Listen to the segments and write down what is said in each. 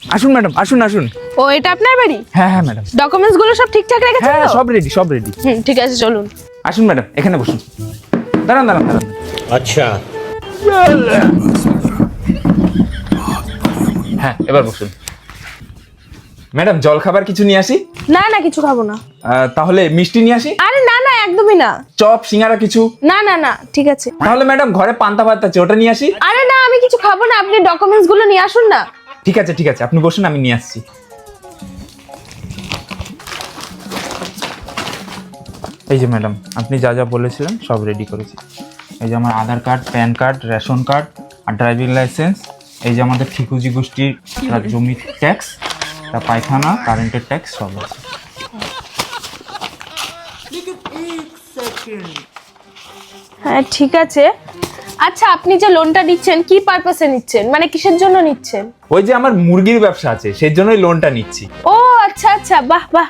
আসুন ম্যাডাম, আসুন আসুন। ও এটা আপনার বাড়ি? হ্যাঁ হ্যাঁ ম্যাডাম। ডকুমেন্টস গুলো সব ঠিকঠাক রেখেছেন হ্যাঁ তো? সব রেডি, সব রেডি। ঠিক আছে চলুন। আসুন ম্যাডাম, এখানে বসুন। দাঁড়ান দাঁড়ান দাঁড়ান। अच्छा। হ্যাঁ এবার বসুন। ম্যাডাম জল খাবার কিছু নিয়ে আসি? না না কিছু খাবো না। তাহলে মিষ্টি নিয়ে আসি? আরে না না একদমই না। চপ সিঙ্গারা কিছু? না না না ঠিক আছে। তাহলে ম্যাডাম ঘরে পান্তা ভাত আছে, ওটা নিয়ে আসি? আরে না আমি কিছু খাবো না, আপনি ডকুমেন্টস গুলো নিয়ে আসুন না। ঠিক আছে ঠিক আছে, আপনি বসুন, আমি নিয়ে আসছি। এই যে ম্যাডাম, আপনি যা যা বলেছিলেন সব রেডি করেছি। এই যে আমার Aadhaar card, PAN card, ration card আর ড্রাইভিং লাইসেন্স। এই যে আমাদের ঠিকুজি গোষ্ঠীর জমি ট্যাক্স, পায়খানা, কারেন্টের ট্যাক্স সব আছে। হ্যাঁ ঠিক আছে। আচ্ছা আপনি যে লোনটা নিচ্ছেন কি পারপাসে নিচ্ছেন, মানে কিসের জন্য নিচ্ছেন? ওই যে আমার মুরগির ব্যবসা আছে, সেই জন্যই লোনটা নিচ্ছি। ও আচ্ছা আচ্ছা, বাহ বাহ।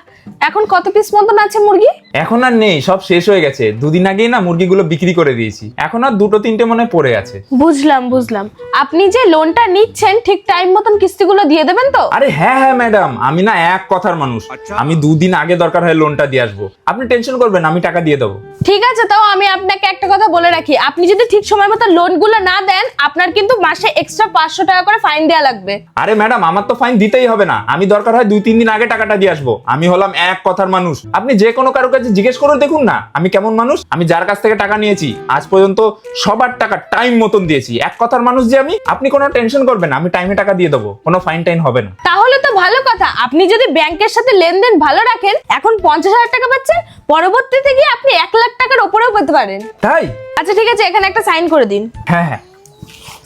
এখন কত পিস মতন আছে মুরগি? এখন আর নেই, সব শেষ হয়ে গেছে। দুদিন আগেই না মুরগিগুলো বিক্রি করে দিয়েছি। এখন আর দুটো তিনটে মনে হয় পড়ে আছে। বুঝলাম বুঝলাম। আপনি যে লোনটা নিচ্ছেন ঠিক টাইম মতন কিস্তিগুলো দিয়ে দেবেন তো? আরে হ্যাঁ হ্যাঁ ম্যাডাম, আমি না এক কথার মানুষ। আমি দুদিন আগে দরকার হয় লোনটা দিয়ে আসবো। আপনি টেনশন করবেন, আমি টাকা দিয়ে দেবো। ঠিক আছে, তাও আমি আপনাকে একটা কথা বলে রাখি, আপনি যদি ঠিক সময় মতো লোনগুলো না দেন আপনার কিন্তু মাসে এক্সট্রা 500 টাকা করে ফাইন দেওয়া লাগবে। আরে ম্যাডাম, আমার তো ফাইন দিতেই হবে না। আমি দরকার হয় 2-3 দিন আগে টাকাটা দিয়ে আসবো। আমি হলাম এক কথার মানুষ। আপনি যে কোনো কারোর কাছে জিজ্ঞেস করে দেখুন না আমি কেমন মানুষ। আমি যার কাছ থেকে টাকা নিয়েছি আজ পর্যন্ত সবার টাকা টাইম মতন দিয়েছি। এক কথার মানুষ যে আমি। আপনি কোনো টেনশন করবেন না, আমি টাইমে টাকা দিয়ে দেবো, কোনো ফাইন টাইন হবে না। তাহলে তো ভালো কথা, আপনি যদি ব্যাংকের সাথে লেনদেন ভালো রাখেন এখন 50,000 টাকা পাচ্ছেন, পরবর্তীতে গিয়ে আপনি 1 লাখ টাকার উপরেও পেতে পারেন। তাই? আচ্ছা ঠিক আছে, এখানে একটা সাইন করে দিন। হ্যাঁ হ্যাঁ,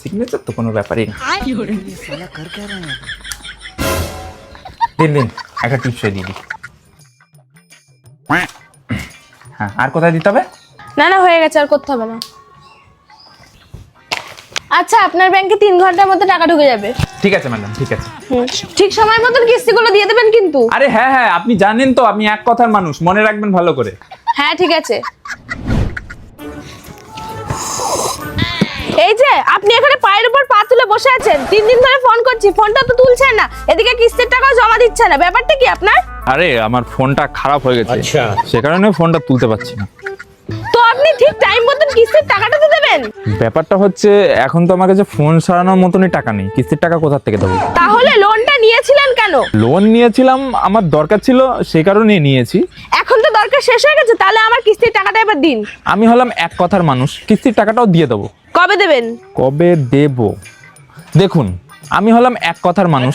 সিগনেচার তো কোনো ব্যাপারই না। দিন দিন, একটা টিপসই দিয়ে দিই। হ্যাঁ, আর কোথায় দিতে হবে? না না হয়ে গেছে, আর করতে হবে না। আচ্ছা আপনার ব্যাংকে 3 ঘন্টার মধ্যে টাকা ঢুকে যাবে। ঠিক আছে ম্যাডাম, ঠিক আছে। ঠিক সময় মতন কিস্তিগুলো দিয়ে দেবেন কিন্তু। আরে হ্যাঁ হ্যাঁ, আপনি জানেন তো আমি এক কথার মানুষ, মনে রাখবেন ভালো করে। হ্যাঁ ঠিক আছে। এই যে আপনি এখানে পায়ের উপর পা তুলে বসে আছেন, 3 দিন ধরে ফোন করছি, ফোনটা তো তুলছেন না, এদিকে কিস্তির টাকাও জমা দিচ্ছে না, ব্যাপারটা কি আপনার? আরে আমার ফোনটা খারাপ হয়ে গেছে, আচ্ছা। সে কারণে ফোনটা তুলতে পারছি না। তো আপনি ঠিক টাইম মতন কিস্তির টাকাটা তো দেবেন। ব্যাপারটা হচ্ছে এখন তো আমার কাছে ফোন সারানোর মতনই টাকা নেই, কিস্তির টাকা কোথা থেকে দেবো? তাহলে লোনটা নিয়েছিলেন কেন? লোন নিয়েছিলাম, আমার দরকার ছিল, সেই কারণেই নিয়েছি। এখন তো দরকার শেষ হয়ে গেছে, তাহলে আমার কিস্তির টাকাটা এবার দিন। আমি হলাম এক কথার মানুষ, কিস্তির টাকাটাও দিয়ে দেবো। কবে দেবেন? কবে দেব? দেখুন, আমি হলাম এক কথার মানুষ।